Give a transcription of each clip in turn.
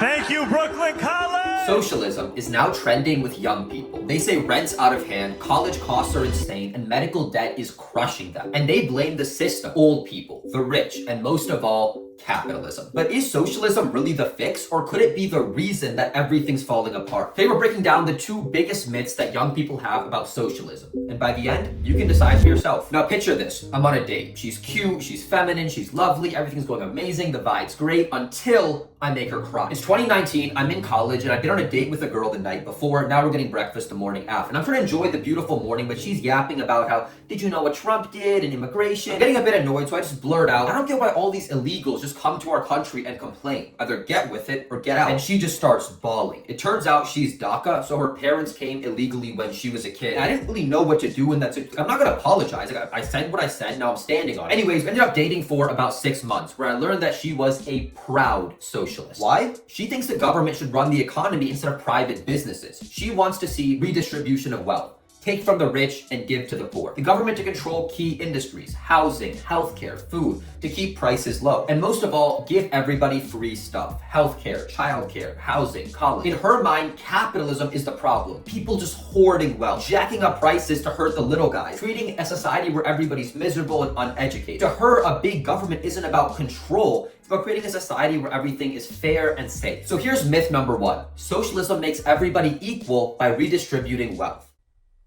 Thank you, Brooklyn College! Socialism is now trending with young people. They say rent's out of hand, college costs are insane, and medical debt is crushing them. And they blame the system, old people, the rich, and most of all, capitalism. But is socialism really the fix, or could it be the reason that everything's falling apart? Today we're breaking down the two biggest myths that young people have about socialism. And by the end, you can decide for yourself. Now picture this. I'm on a date. She's cute, she's feminine, she's lovely, everything's going amazing, the vibe's great, until I make her cry. It's 2019, I'm in college, and I've been on a date with a girl the night before. Now we're getting breakfast the morning after. And I'm trying to enjoy the beautiful morning, but she's yapping about how, did you know what Trump did and immigration? I'm getting a bit annoyed, so I just blurt out, I don't get why all these illegals just come to our country and complain. Either get with it or get out. And she just starts bawling. It turns out she's DACA, so her parents came illegally when she was a kid. And I didn't really know what to do in that situation. I'm not gonna apologize. I said what I said, now I'm standing on it. Anyways, we ended up dating for about 6 months, where I learned that she was a proud socialist. Why? She thinks the government should run the economy instead of private businesses. She wants to see redistribution of wealth. Take from the rich and give to the poor. The government to control key industries, housing, healthcare, food, to keep prices low. And most of all, give everybody free stuff. Healthcare, childcare, housing, college. In her mind, capitalism is the problem. People just hoarding wealth, jacking up prices to hurt the little guys, creating a society where everybody's miserable and uneducated. To her, a big government isn't about control, it's about creating a society where everything is fair and safe. So here's myth number 1. Socialism makes everybody equal by redistributing wealth.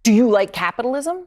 Do you like capitalism?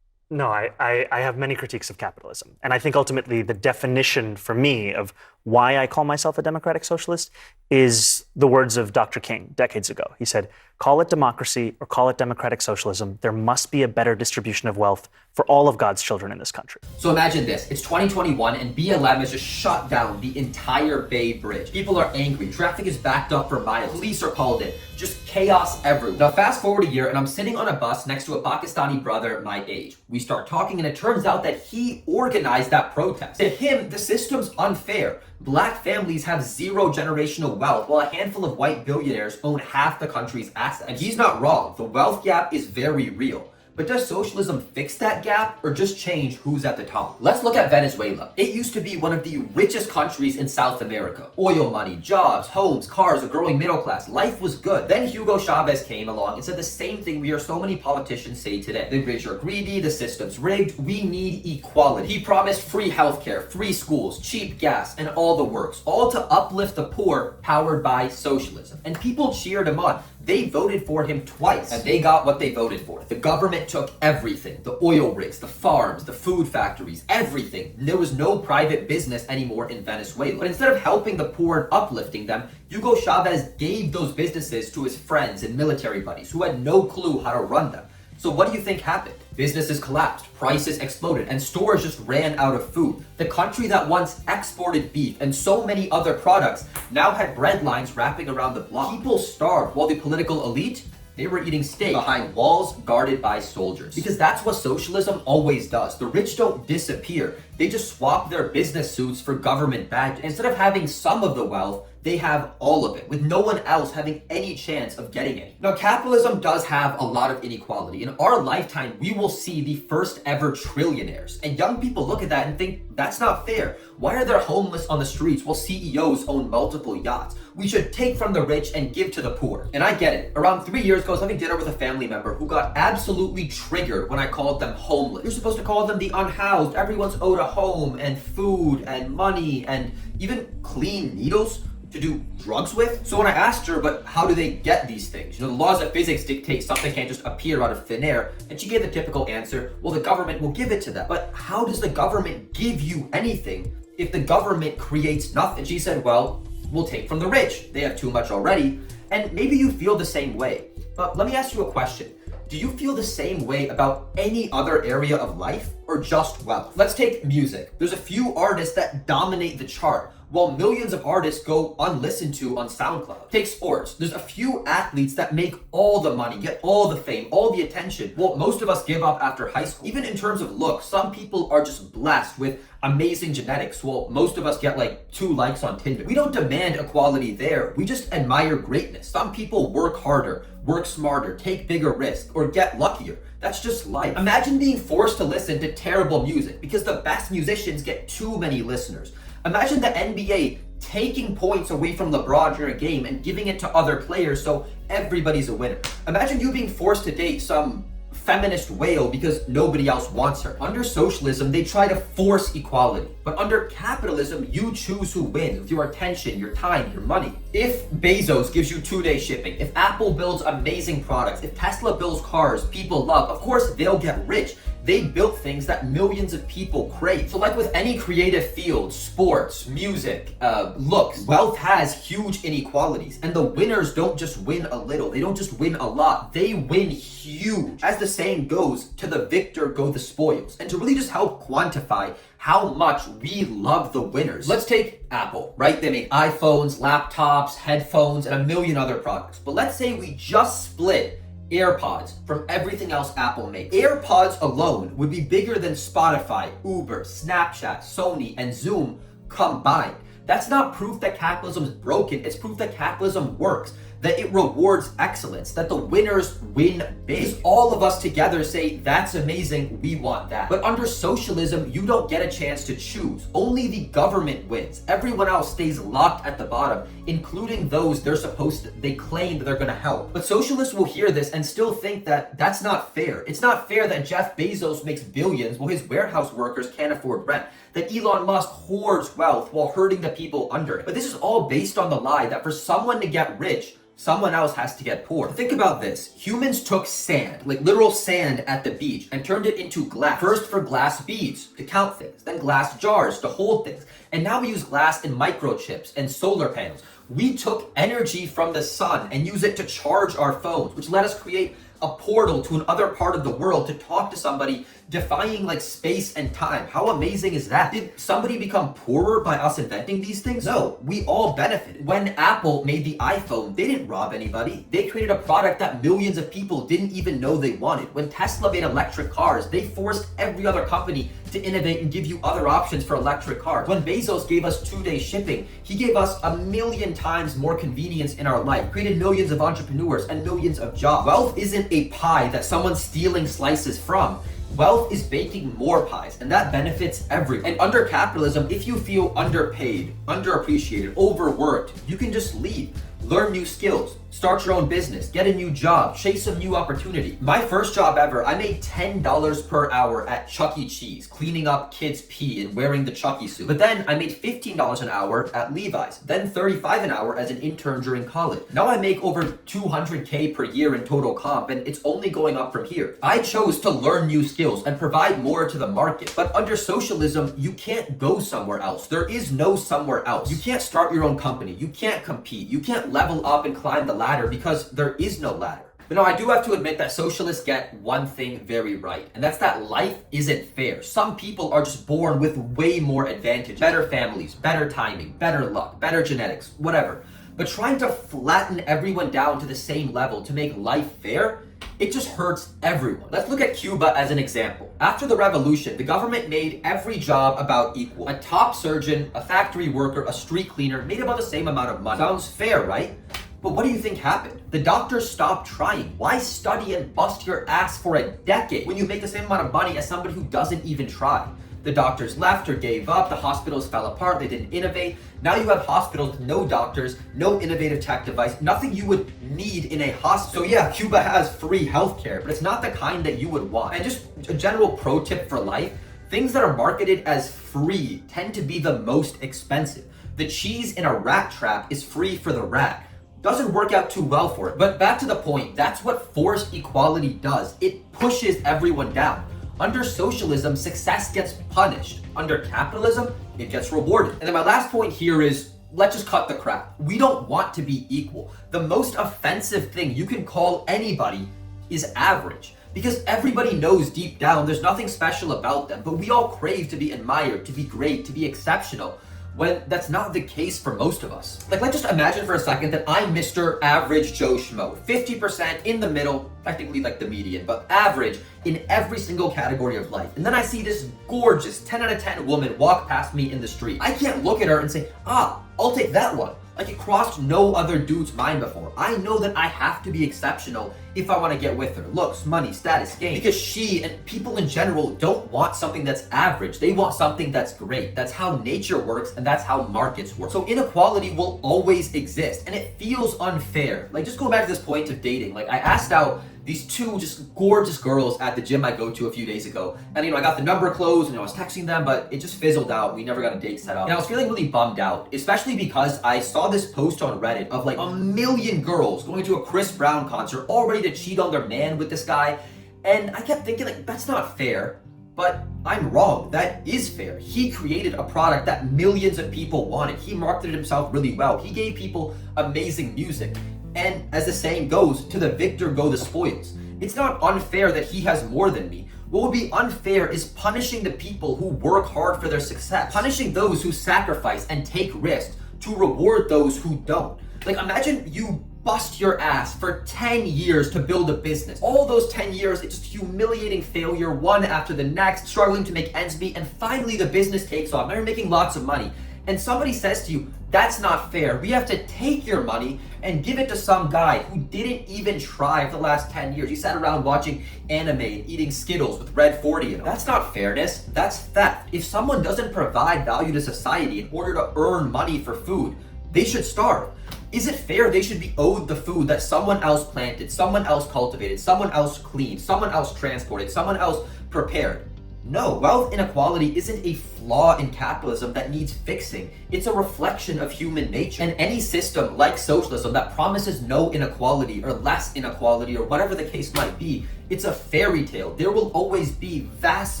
No, I have many critiques of capitalism. And I think ultimately the definition for me of why I call myself a democratic socialist is the words of Dr. King decades ago. He said, call it democracy or call it democratic socialism. There must be a better distribution of wealth for all of God's children in this country. So imagine this, it's 2021 and BLM has just shut down the entire Bay Bridge. People are angry, traffic is backed up for miles, police are called in, just chaos everywhere. Now fast forward a year and I'm sitting on a bus next to a Pakistani brother my age. We start talking and it turns out that he organized that protest. To him, the system's unfair. Black families have zero generational wealth, while a handful of white billionaires own half the country's assets. And he's not wrong, the wealth gap is very real. But does socialism fix that gap or just change who's at the top? Let's look at Venezuela. It used to be one of the richest countries in South America. Oil money, jobs, homes, cars, a growing middle class. Life was good. Then Hugo Chavez came along and said the same thing we hear so many politicians say today. The rich are greedy, the system's rigged, we need equality. He promised free healthcare, free schools, cheap gas, and all the works. All to uplift the poor, powered by socialism. And people cheered him on. They voted for him twice, and they got what they voted for. The government took everything, the oil rigs, the farms, the food factories, everything. There was no private business anymore in Venezuela. But instead of helping the poor and uplifting them, Hugo Chavez gave those businesses to his friends and military buddies who had no clue how to run them. So what do you think happened? Businesses collapsed, prices exploded, and stores just ran out of food. The country that once exported beef and so many other products now had bread lines wrapping around the block. People starved while the political elite, they were eating steak behind walls guarded by soldiers. Because that's what socialism always does. The rich don't disappear. They just swap their business suits for government badges. Instead of having some of the wealth, they have all of it, with no one else having any chance of getting any. Now, capitalism does have a lot of inequality. In our lifetime, we will see the first ever trillionaires. And young people look at that and think, that's not fair. Why are there homeless on the streets while CEOs own multiple yachts? We should take from the rich and give to the poor. And I get it. Around 3 years ago, I was having dinner with a family member who got absolutely triggered when I called them homeless. You're supposed to call them the unhoused. Everyone's owed a home and food and money and even clean needles to do drugs with. So when I asked her, but how do they get these things? You know, the laws of physics dictate something can't just appear out of thin air. And she gave the typical answer, well, the government will give it to them. But how does the government give you anything if the government creates nothing? She said, well, we'll take from the rich. They have too much already. And maybe you feel the same way. But let me ask you a question. Do you feel the same way about any other area of life or just wealth? Let's take music. There's a few artists that dominate the chart, while millions of artists go unlistened to on SoundCloud. Take sports. There's a few athletes that make all the money, get all the fame, all the attention. Well, most of us give up after high school. Even in terms of looks, some people are just blessed with amazing genetics, while most of us get like 2 likes on Tinder. We don't demand equality there. We just admire greatness. Some people work harder, work smarter, take bigger risks, or get luckier. That's just life. Imagine being forced to listen to terrible music because the best musicians get too many listeners. Imagine the NBA taking points away from LeBron during a game and giving it to other players so everybody's a winner. Imagine you being forced to date some feminist whale because nobody else wants her. Under socialism, they try to force equality. But under capitalism, you choose who wins with your attention, your time, your money. If Bezos gives you 2-day shipping, if Apple builds amazing products, if Tesla builds cars people love, of course they'll get rich. They built things that millions of people crave. So like with any creative field, sports, music, looks, wealth has huge inequalities. And the winners don't just win a little. They don't just win a lot. They win huge. As the saying goes, to the victor go the spoils. And to really just help quantify how much we love the winners, let's take Apple, right? They make iPhones, laptops, headphones, and a million other products. But let's say we just split AirPods from everything else Apple makes. AirPods alone would be bigger than Spotify, Uber, Snapchat, Sony, and Zoom combined. That's not proof that capitalism is broken. It's proof that capitalism works, that it rewards excellence, that the winners win big. Because all of us together say, that's amazing, we want that. But under socialism, you don't get a chance to choose. Only the government wins. Everyone else stays locked at the bottom, including those they claim that they're gonna help. But socialists will hear this and still think that that's not fair. It's not fair that Jeff Bezos makes billions while his warehouse workers can't afford rent, that Elon Musk hoards wealth while hurting the people under it. But this is all based on the lie that for someone to get rich, someone else has to get poor. Think about this. Humans took sand, like literal sand at the beach, and turned it into glass. First for glass beads to count things, then glass jars to hold things. And now we use glass in microchips and solar panels. We took energy from the sun and use it to charge our phones, which let us create a portal to another part of the world to talk to somebody, defying like space and time. How amazing is that? Did somebody become poorer by us inventing these things? No, we all benefited. When Apple made the iPhone, they didn't rob anybody. They created a product that millions of people didn't even know they wanted. When Tesla made electric cars, they forced every other company to innovate and give you other options for electric cars. When Bezos gave us 2-day shipping, he gave us 1,000,000 times more convenience in our life, created millions of entrepreneurs and millions of jobs. Wealth isn't a pie that someone's stealing slices from. Wealth is baking more pies, and that benefits everyone. And under capitalism, if you feel underpaid, underappreciated, overworked, you can just leave. Learn new skills, start your own business, get a new job, chase a new opportunity. My first job ever, I made $10 per hour at Chuck E. Cheese, cleaning up kids' pee and wearing the Chucky suit. But then I made $15 an hour at Levi's, then $35 an hour as an intern during college. Now I make over $200K per year in total comp, and it's only going up from here. I chose to learn new skills and provide more to the market. But under socialism, you can't go somewhere else. There is no somewhere else. You can't start your own company. You can't compete. You can't level up and climb the ladder because there is no ladder. But no, I do have to admit that socialists get one thing very right, and that's that life isn't fair. Some people are just born with way more advantage, better families, better timing, better luck, better genetics, whatever. But trying to flatten everyone down to the same level to make life fair, it just hurts everyone. Let's look at Cuba as an example. After the revolution, the government made every job about equal. A top surgeon, a factory worker, a street cleaner made about the same amount of money. Sounds fair, right? But what do you think happened? The doctors stopped trying. Why study and bust your ass for a decade when you make the same amount of money as somebody who doesn't even try? The doctors left or gave up, the hospitals fell apart, they didn't innovate. Now you have hospitals with no doctors, no innovative tech device, nothing you would need in a hospital. So yeah, Cuba has free healthcare, but it's not the kind that you would want. And just a general pro tip for life, things that are marketed as free tend to be the most expensive. The cheese in a rat trap is free for the rat. Doesn't work out too well for it. But back to the point, that's what forced equality does. It pushes everyone down. Under socialism, success gets punished. Under capitalism, it gets rewarded. And then my last point here is, let's just cut the crap. We don't want to be equal. The most offensive thing you can call anybody is average. Because everybody knows deep down there's nothing special about them, but we all crave to be admired, to be great, to be exceptional, when that's not the case for most of us. Like, let's just imagine for a second that I'm Mr. Average Joe Schmo, 50% in the middle, technically like the median, but average in every single category of life. And then I see this gorgeous 10 out of 10 woman walk past me in the street. I can't look at her and say, I'll take that one. Like, it crossed no other dude's mind before. I know that I have to be exceptional if I want to get with her. Looks, money, status, gain. Because she and people in general don't want something that's average. They want something that's great. That's how nature works, and that's how markets work. So inequality will always exist, and it feels unfair. Like, just going back to this point of dating, like I asked out these two just gorgeous girls at the gym I go to a few days ago. And I got the number closed and I was texting them, but it just fizzled out. We never got a date set up. And I was feeling really bummed out, especially because I saw this post on Reddit of like 1 million girls going to a Chris Brown concert all ready to cheat on their man with this guy. And I kept thinking, like, that's not fair. But I'm wrong. That is fair. He created a product that millions of people wanted. He marketed himself really well. He gave people amazing music. And as the saying goes, to the victor go the spoils. It's not unfair that he has more than me. What would be unfair is punishing the people who work hard for their success. Punishing those who sacrifice and take risks to reward those who don't. Like, imagine you bust your ass for 10 years to build a business. All those 10 years, it's just humiliating failure, one after the next, struggling to make ends meet, and finally the business takes off. Now you're making lots of money. And somebody says to you, that's not fair. We have to take your money and give it to some guy who didn't even try for the last 10 years. He sat around watching anime and eating Skittles with Red 40 in them. That's not fairness, that's theft. If someone doesn't provide value to society in order to earn money for food, they should starve. Is it fair they should be owed the food that someone else planted, someone else cultivated, someone else cleaned, someone else transported, someone else prepared? No, wealth inequality isn't a flaw in capitalism that needs fixing. It's a reflection of human nature. And any system like socialism that promises no inequality or less inequality or whatever the case might be, it's a fairy tale. There will always be vast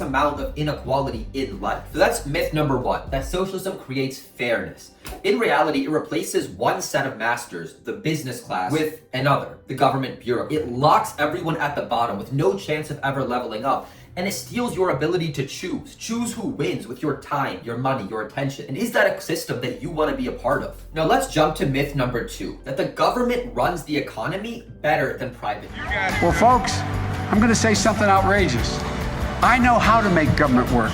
amount of inequality in life. So that's myth number one, that socialism creates fairness. In reality, it replaces one set of masters, the business class, with another, the government bureaucrat. It locks everyone at the bottom with no chance of ever leveling up. And it steals your ability to choose. Choose who wins with your time, your money, your attention. And is that a system that you want to be a part of? Now let's jump to myth number two, that the government runs the economy better than private. Well, folks, I'm going to say something outrageous. I know how to make government work.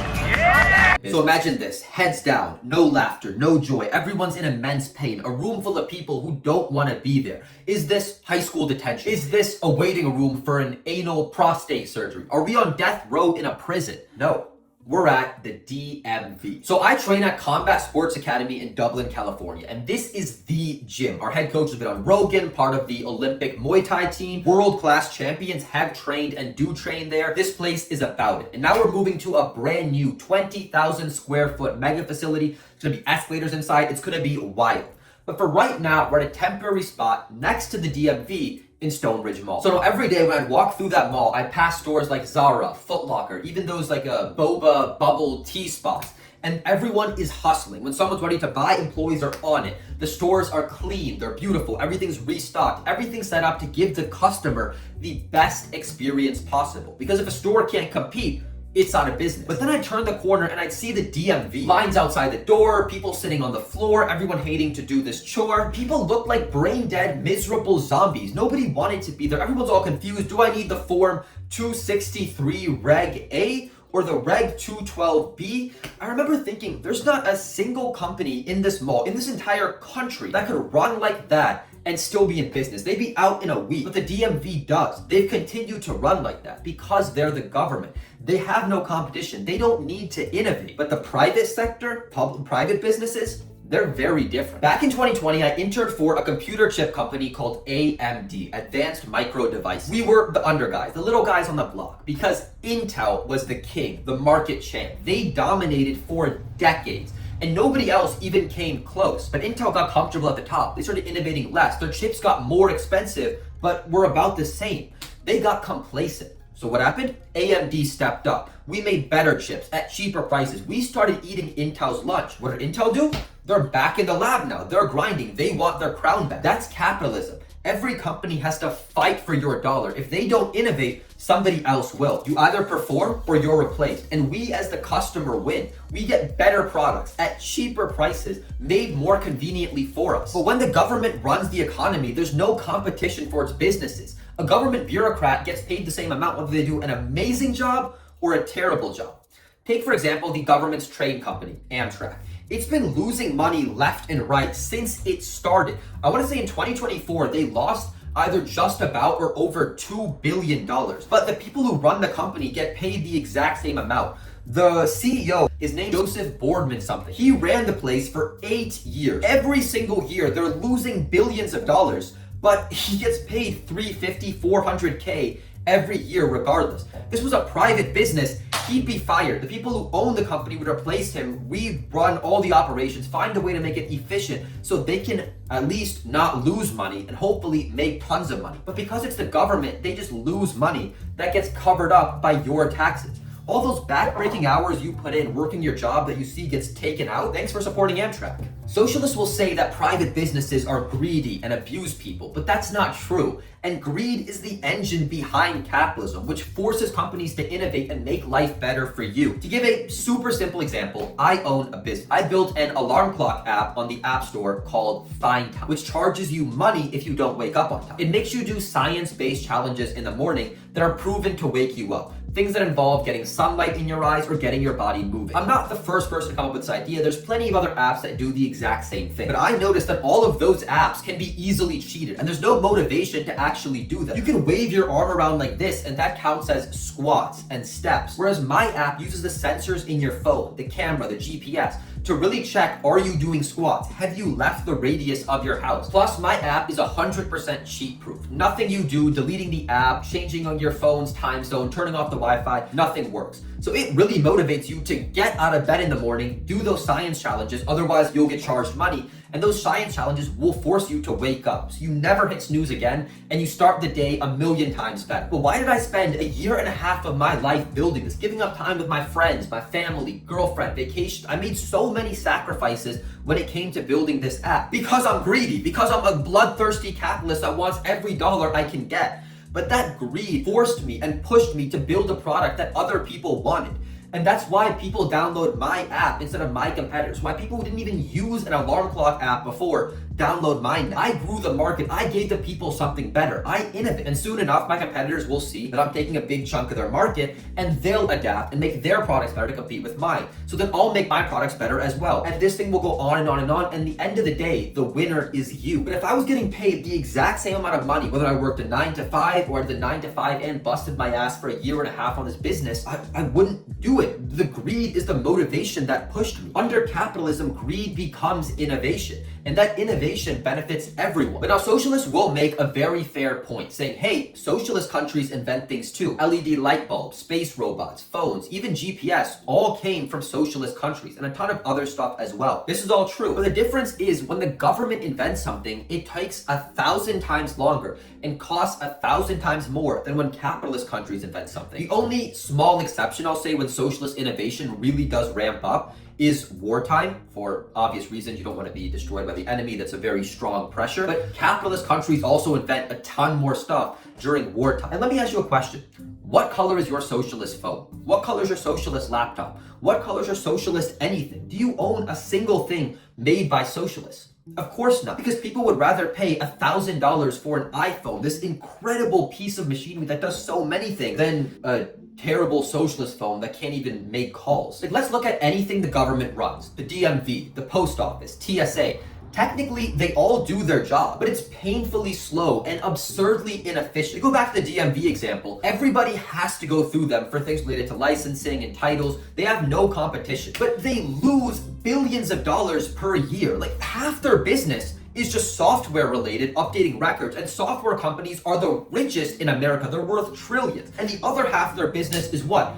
So imagine this, heads down, no laughter, no joy, everyone's in immense pain, a room full of people who don't want to be there. Is this high school detention? Is this a waiting room for an anal prostate surgery? Are we on death row in a prison? No. We're at the DMV. So I train at Combat Sports Academy in Dublin, California, and this is the gym. Our head coach has been on Rogan, part of the Olympic Muay Thai team. World-class champions have trained and do train there. This place is about it. And now we're moving to a brand new 20,000 square foot mega facility. It's gonna be escalators inside. It's gonna be wild. But for right now, we're at a temporary spot next to the DMV in Stonebridge Mall. So every day when I'd walk through that mall, I'd pass stores like Zara, Foot Locker, even those like boba bubble tea spots. And everyone is hustling. When someone's ready to buy, employees are on it. The stores are clean, they're beautiful, everything's restocked, everything's set up to give the customer the best experience possible. Because if a store can't compete, it's out of business. But then I'd turn the corner and I'd see the DMV. Lines outside the door, people sitting on the floor, everyone hating to do this chore. People look like brain dead, miserable zombies. Nobody wanted to be there. Everyone's all confused. Do I need the form 263 Reg A or the Reg 212B? I remember thinking, there's not a single company in this mall, in this entire country, that could run like that and still be in business. They'd be out in a week. But the DMV does. They've continued to run like that because they're the government. They have no competition. They don't need to innovate. But the private sector, private businesses, they're very different. Back in 2020, I interned for a computer chip company called AMD, Advanced Micro Devices. We were the under guys, the little guys on the block, because Intel was the king, the market champ. They dominated for decades. And nobody else even came close. But Intel got comfortable at the top. They started innovating less. Their chips got more expensive, but were about the same. They got complacent. So what happened? AMD stepped up. We made better chips at cheaper prices. We started eating Intel's lunch. What did Intel do? They're back in the lab now. They're grinding. They want their crown back. That's capitalism. Every company has to fight for your dollar. If they don't innovate, somebody else will. You either perform or you're replaced. And we as the customer win. We get better products at cheaper prices, made more conveniently for us. But when the government runs the economy, there's no competition for its businesses. A government bureaucrat gets paid the same amount whether they do an amazing job or a terrible job. Take, for example, the government's train company, Amtrak. It's been losing money left and right since it started. I want to say in 2024, they lost either just about or over $2 billion. But the people who run the company get paid the exact same amount. The CEO is named Joseph Boardman something. He ran the place for 8 years. Every single year, they're losing billions of dollars, but he gets paid $350, $400K every year regardless. This was a private business. He'd be fired. The people who own the company would replace him. We run all the operations, find a way to make it efficient so they can at least not lose money and hopefully make tons of money. But because it's the government, they just lose money that gets covered up by your taxes. All those backbreaking hours you put in working your job that you see gets taken out, thanks for supporting Amtrak. Socialists will say that private businesses are greedy and abuse people, but that's not true. And greed is the engine behind capitalism, which forces companies to innovate and make life better for you. To give a super simple example, I own a business. I built an alarm clock app on the App Store called Find Time, which charges you money if you don't wake up on time. It makes you do science-based challenges in the morning that are proven to wake you up. Things that involve getting sunlight in your eyes or getting your body moving. I'm not the first person to come up with this idea. There's plenty of other apps that do the exact same thing. But I noticed that all of those apps can be easily cheated, and there's no motivation to actually do them. You can wave your arm around like this, and that counts as squats and steps. Whereas my app uses the sensors in your phone, the camera, the GPS, to really check, are you doing squats? Have you left the radius of your house? Plus, my app is 100% cheat proof. Nothing you do, deleting the app, changing on your phone's time zone, turning off the Wi-Fi, nothing works. So it really motivates you to get out of bed in the morning, do those science challenges, otherwise you'll get charged money. And those science challenges will force you to wake up. So you never hit snooze again, and you start the day 1,000,000 times better. But why did I spend 1.5 years of my life building this, giving up time with my friends, my family, girlfriend, vacation? I made so many sacrifices when it came to building this app. Because I'm greedy, because I'm a bloodthirsty capitalist that wants every dollar I can get. But that greed forced me and pushed me to build a product that other people wanted. And that's why people download my app instead of my competitors. Why people who didn't even use an alarm clock app before download mine. I grew the market. I gave the people something better. I innovate. And soon enough, my competitors will see that I'm taking a big chunk of their market, and they'll adapt and make their products better to compete with mine. So then I'll make my products better as well. And this thing will go on and on and on. And at the end of the day, the winner is you. But if I was getting paid the exact same amount of money, whether I worked a 9 to 5 or the 9 to 5 and busted my ass for 1.5 years on this business, I wouldn't do it. The greed is the motivation that pushed me. Under capitalism, greed becomes innovation. And that innovation benefits everyone. But now socialists will make a very fair point, saying, hey, socialist countries invent things too. LED light bulbs, space robots, phones, even GPS all came from socialist countries, and a ton of other stuff as well. This is all true. But the difference is when the government invents something, it takes 1,000 times longer and costs 1,000 times more than when capitalist countries invent something. The only small exception, I'll say, when socialist innovation really does ramp up is wartime. For obvious reasons, you don't want to be destroyed by the enemy. That's a very strong pressure. But capitalist countries also invent a ton more stuff during wartime. And let me ask you a question. What color is your socialist phone? What color is your socialist laptop? What color is your socialist anything? Do you own a single thing made by socialists? Of course not, because people would rather pay $1,000 for an iPhone, this incredible piece of machinery that does so many things, than a terrible socialist phone that can't even make calls. Like, let's look at anything the government runs. The DMV, the post office, TSA. Technically, they all do their job, but it's painfully slow and absurdly inefficient. To go back to the DMV example, everybody has to go through them for things related to licensing and titles. They have no competition, but they lose billions of dollars per year. Like, half their business is just software related, updating records, and software companies are the richest in America. They're worth trillions. And the other half of their business is what?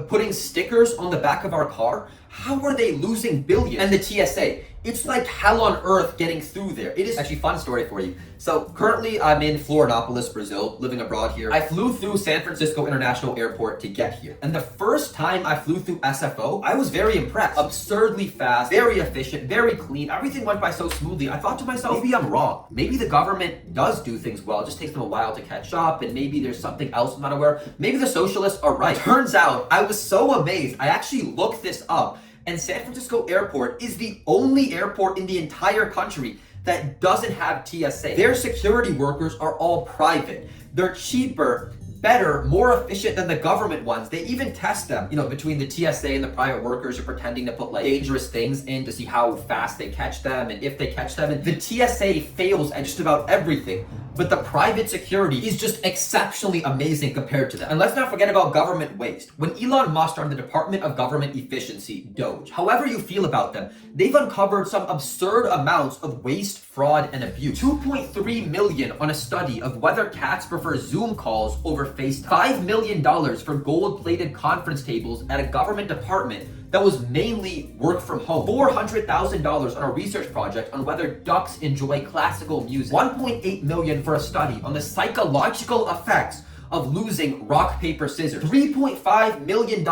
Putting stickers on the back of our car? How are they losing billions? And the TSA, it's like hell on earth getting through there. It is actually a fun story for you. So currently I'm in Florianopolis, Brazil, living abroad here. I flew through San Francisco International Airport to get here. And the first time I flew through SFO, I was very impressed. Absurdly fast, very efficient, very clean. Everything went by so smoothly. I thought to myself, maybe I'm wrong. Maybe the government does do things well. It just takes them a while to catch up, and maybe there's something else I'm not aware of. Maybe the socialists are right. Turns out, I was so amazed. I actually looked this up. And San Francisco Airport is the only airport in the entire country that doesn't have TSA. Their security workers are all private. They're cheaper better, more efficient than the government ones. They even test them, between the TSA and the private workers are pretending to put like dangerous things in to see how fast they catch them and if they catch them. And the TSA fails at just about everything. But the private security is just exceptionally amazing compared to them. And let's not forget about government waste. When Elon Musk started the Department of Government Efficiency, DOGE, however you feel about them, they've uncovered some absurd amounts of waste, fraud, and abuse. $2.3 million on a study of whether cats prefer Zoom calls over FaceTime. $5 million for gold-plated conference tables at a government department that was mainly work from home. $400,000 on a research project on whether ducks enjoy classical music. $1.8 million for a study on the psychological effects of losing rock, paper, scissors. $3.5 million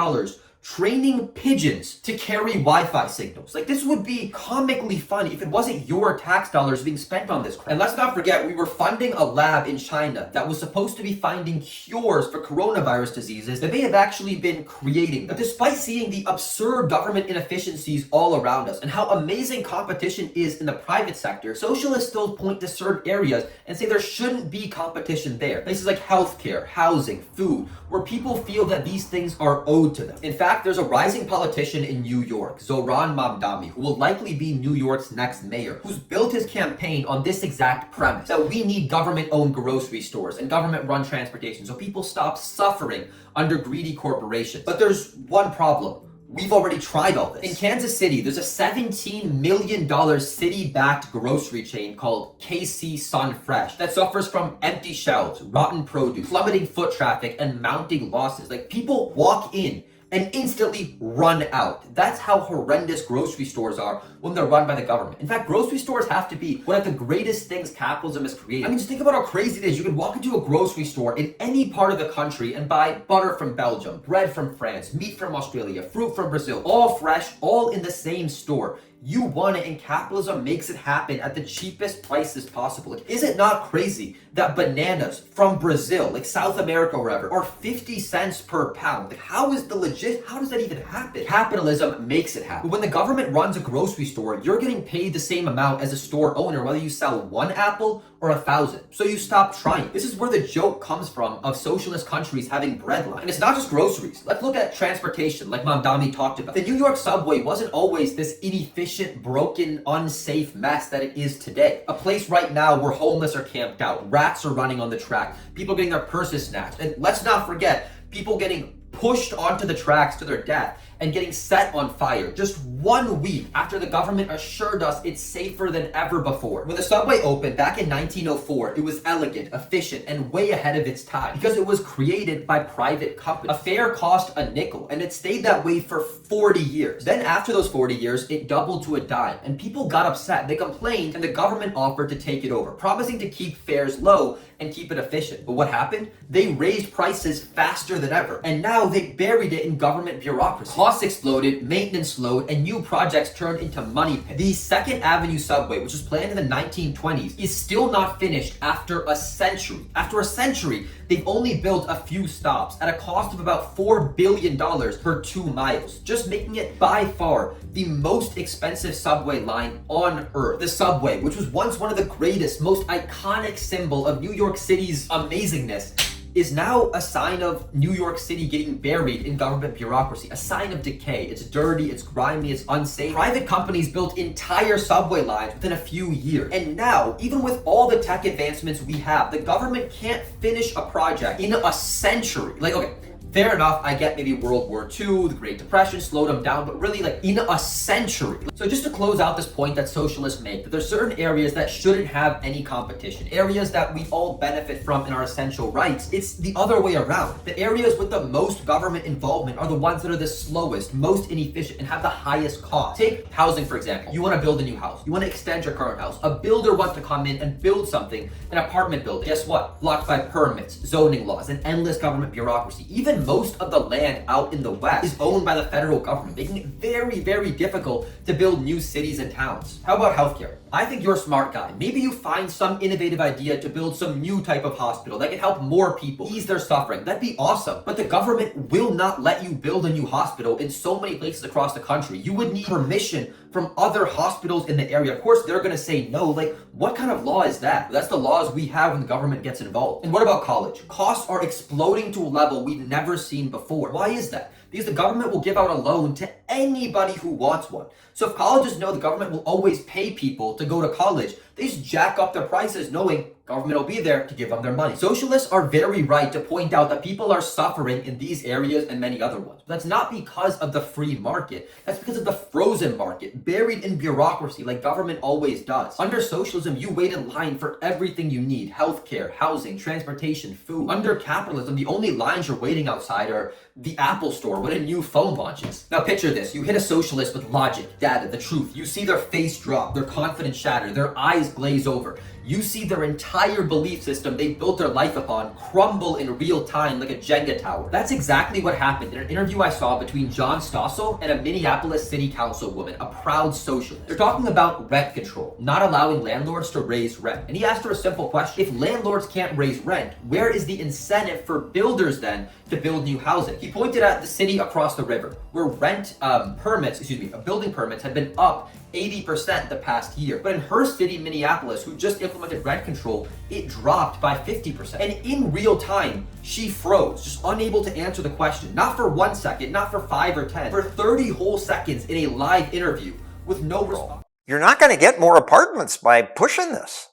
training pigeons to carry Wi-Fi signals. Like, this would be comically funny if it wasn't your tax dollars being spent on this crap. And let's not forget, we were funding a lab in China that was supposed to be finding cures for coronavirus diseases that they have actually been creating. But despite seeing the absurd government inefficiencies all around us and how amazing competition is in the private sector, socialists still point to certain areas and say there shouldn't be competition there. Places like healthcare, housing, food, where people feel that these things are owed to them. In fact, there's a rising politician in New York, Zohran Mamdani, who will likely be New York's next mayor, who's built his campaign on this exact premise, that we need government-owned grocery stores and government-run transportation so people stop suffering under greedy corporations. But there's one problem. We've already tried all this. In Kansas City, there's a $17 million city-backed grocery chain called KC Sun Fresh that suffers from empty shelves, rotten produce, plummeting foot traffic, and mounting losses. Like, people walk in and instantly run out. That's how horrendous grocery stores are when they're run by the government. In fact, grocery stores have to be one of the greatest things capitalism has created. I mean, just think about how crazy it is. You can walk into a grocery store in any part of the country and buy butter from Belgium, bread from France, meat from Australia, fruit from Brazil, all fresh, all in the same store. You want it, and capitalism makes it happen at the cheapest prices possible. Like, is it not crazy that bananas from Brazil, like South America or wherever, are 50 cents per pound? Like, how does that even happen? Capitalism makes it happen. But when the government runs a grocery store, you're getting paid the same amount as a store owner, whether you sell 1 apple or 1,000. So you stop trying. This is where the joke comes from of socialist countries having bread line. And it's not just groceries. Let's look at transportation, like Mamdani talked about. The New York subway wasn't always this inefficient, broken, unsafe mess that it is today. A place right now where homeless are camped out, rats are running on the track, people getting their purses snatched. And let's not forget, people getting pushed onto the tracks to their death and getting set on fire just 1 week after the government assured us it's safer than ever before. When the subway opened back in 1904, it was elegant, efficient, and way ahead of its time because it was created by private companies. A fare cost a nickel, and it stayed that way for 40 years. Then after those 40 years, it doubled to a dime, and people got upset. They complained, and the government offered to take it over, promising to keep fares low and keep it efficient. But what happened? They raised prices faster than ever, and now they buried it in government bureaucracy. Costs exploded, maintenance slowed, and new projects turned into money pits. The Second Avenue subway, which was planned in the 1920s, is still not finished after a century. After a century, they've only built a few stops at a cost of about $4 billion per 2 miles, just making it by far the most expensive subway line on earth. The subway, which was once one of the greatest, most iconic symbol of New York City's amazingness, is now a sign of New York City getting buried in government bureaucracy, a sign of decay. It's dirty, it's grimy, it's unsafe. Private companies built entire subway lines within a few years. And now, even with all the tech advancements we have, the government can't finish a project in a century. Like, okay, fair enough, I get maybe World War II, the Great Depression slowed them down, but really like in a century. So just to close out this point that socialists make, that there's certain areas that shouldn't have any competition, areas that we all benefit from in our essential rights. It's the other way around. The areas with the most government involvement are the ones that are the slowest, most inefficient, and have the highest cost. Take housing, for example. You want to build a new house. You want to extend your current house. A builder wants to come in and build something, an apartment building. Guess what? Blocked by permits, zoning laws, and endless government bureaucracy. Even most of the land out in the West is owned by the federal government, making it very, very difficult to build new cities and towns. How about healthcare? I think you're a smart guy. Maybe you find some innovative idea to build some new type of hospital that can help more people ease their suffering. That'd be awesome. But the government will not let you build a new hospital in so many places across the country. You would need permission from other hospitals in the area. Of course, they're going to say no. Like, what kind of law is that? That's the laws we have when the government gets involved. And what about college? Costs are exploding to a level we've never seen before. Why is that? Because the government will give out a loan to anybody who wants one. So if colleges know the government will always pay people to go to college, they just jack up their prices knowing government will be there to give them their money. Socialists are very right to point out that people are suffering in these areas and many other ones. But that's not because of the free market. That's because of the frozen market, buried in bureaucracy like government always does. Under socialism, you wait in line for everything you need: healthcare, housing, transportation, food. Under capitalism, the only lines you're waiting outside are the Apple store when a new phone launches. Now picture this. You hit a socialist with logic, data, the truth. You see their face drop, their confidence shatter, their eyes glaze over. You see their entire belief system they built their life upon crumble in real time like a Jenga tower. That's exactly what happened in an interview I saw between John Stossel and a Minneapolis city councilwoman, a proud socialist. They're talking about rent control, not allowing landlords to raise rent. And he asked her a simple question. If landlords can't raise rent, where is the incentive for builders then to build new housing? He pointed at the city across the river where building permits had been up 80% the past year. But in her city, Minneapolis, who just implemented rent control, it dropped by 50%. And in real time, she froze, just unable to answer the question. Not for 1 second, not for 5 or 10, for 30 whole seconds in a live interview with no response. You're not going to get more apartments by pushing this.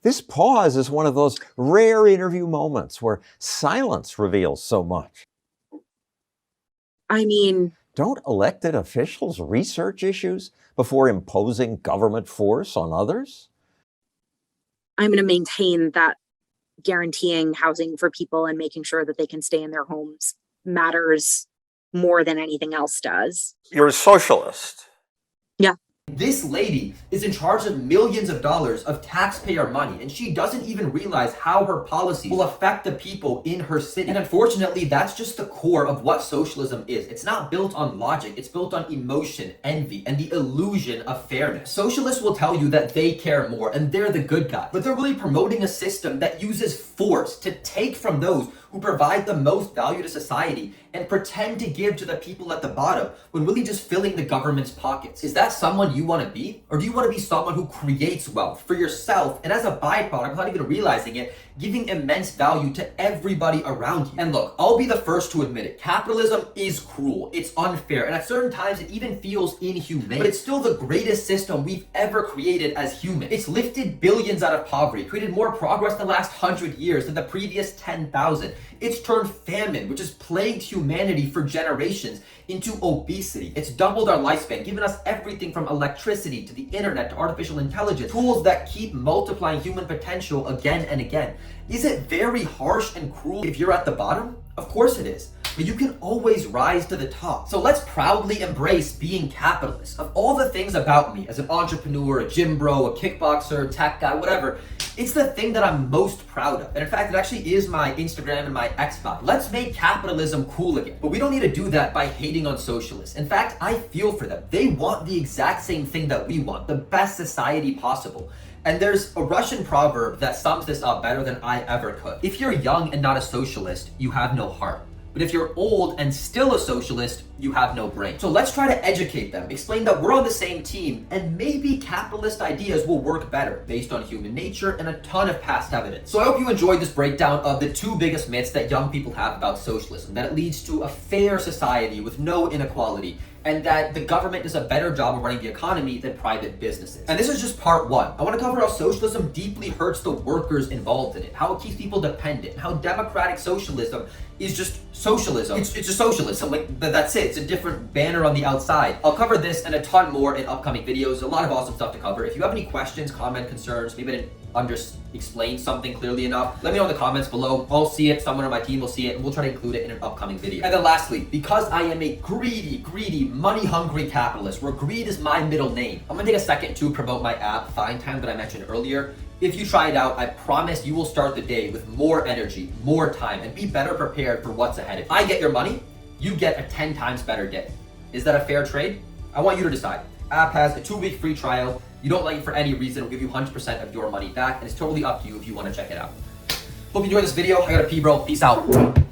This pause is one of those rare interview moments where silence reveals so much. I mean, Don't elected officials research issues before imposing government force on others? I'm going to maintain that guaranteeing housing for people and making sure that they can stay in their homes matters more than anything else does. You're a socialist. Yeah. This lady is in charge of millions of dollars of taxpayer money, and she doesn't even realize how her policy will affect the people in her city. And unfortunately, that's just the core of what socialism is. It's not built on logic, it's built on emotion, envy, and the illusion of fairness. Socialists will tell you that they care more and they're the good guy, but they're really promoting a system that uses force to take from those who provide the most value to society and pretend to give to the people at the bottom when really just filling the government's pockets. Is that someone you want to be? Or do you want to be someone who creates wealth for yourself and as a byproduct, without even realizing it, giving immense value to everybody around you? And look, I'll be the first to admit it. Capitalism is cruel, it's unfair, and at certain times it even feels inhumane. But it's still the greatest system we've ever created as humans. It's lifted billions out of poverty, created more progress in the last 100 years than the previous 10,000. It's turned famine, which has plagued humanity for generations, into obesity. It's doubled our lifespan, given us everything from electricity to the internet to artificial intelligence, tools that keep multiplying human potential again and again. Is it very harsh and cruel if you're at the bottom? Of course it is. But you can always rise to the top. So let's proudly embrace being capitalists. Of all the things about me as an entrepreneur, a gym bro, a kickboxer, tech guy, whatever, it's the thing that I'm most proud of. And in fact, it actually is my Instagram and my X bio. Let's make capitalism cool again. But we don't need to do that by hating on socialists. In fact, I feel for them. They want the exact same thing that we want, the best society possible. And there's a Russian proverb that sums this up better than I ever could. If you're young and not a socialist, you have no heart. But if you're old and still a socialist, you have no brain. So let's try to educate them, explain that we're on the same team, and maybe capitalist ideas will work better based on human nature and a ton of past evidence. So I hope you enjoyed this breakdown of the two biggest myths that young people have about socialism, that it leads to a fair society with no inequality, and that the government does a better job of running the economy than private businesses. And this is just part one. I want to cover how socialism deeply hurts the workers involved in it, how it keeps people dependent, and how democratic socialism is just socialism. It's just socialism, like that's it. It's a different banner on the outside. I'll cover this and a ton more in upcoming videos. A lot of awesome stuff to cover. If you have any questions, comment, concerns, maybe I didn't explain something clearly enough, let me know in the comments below. I'll see it, someone on my team will see it, and we'll try to include it in an upcoming video. And then lastly, because I am a greedy, money-hungry capitalist, where greed is my middle name, I'm gonna take a second to promote my app, Find Time, that I mentioned earlier. If you try it out, I promise you will start the day with more energy, more time, and be better prepared for what's ahead. If I get your money, you get a 10 times better day. Is that a fair trade? I want you to decide. App has a 2-week free trial. You don't like it for any reason, it'll give you 100% of your money back, and it's totally up to you if you want to check it out. Hope you enjoyed this video. I gotta pee, bro. Peace out.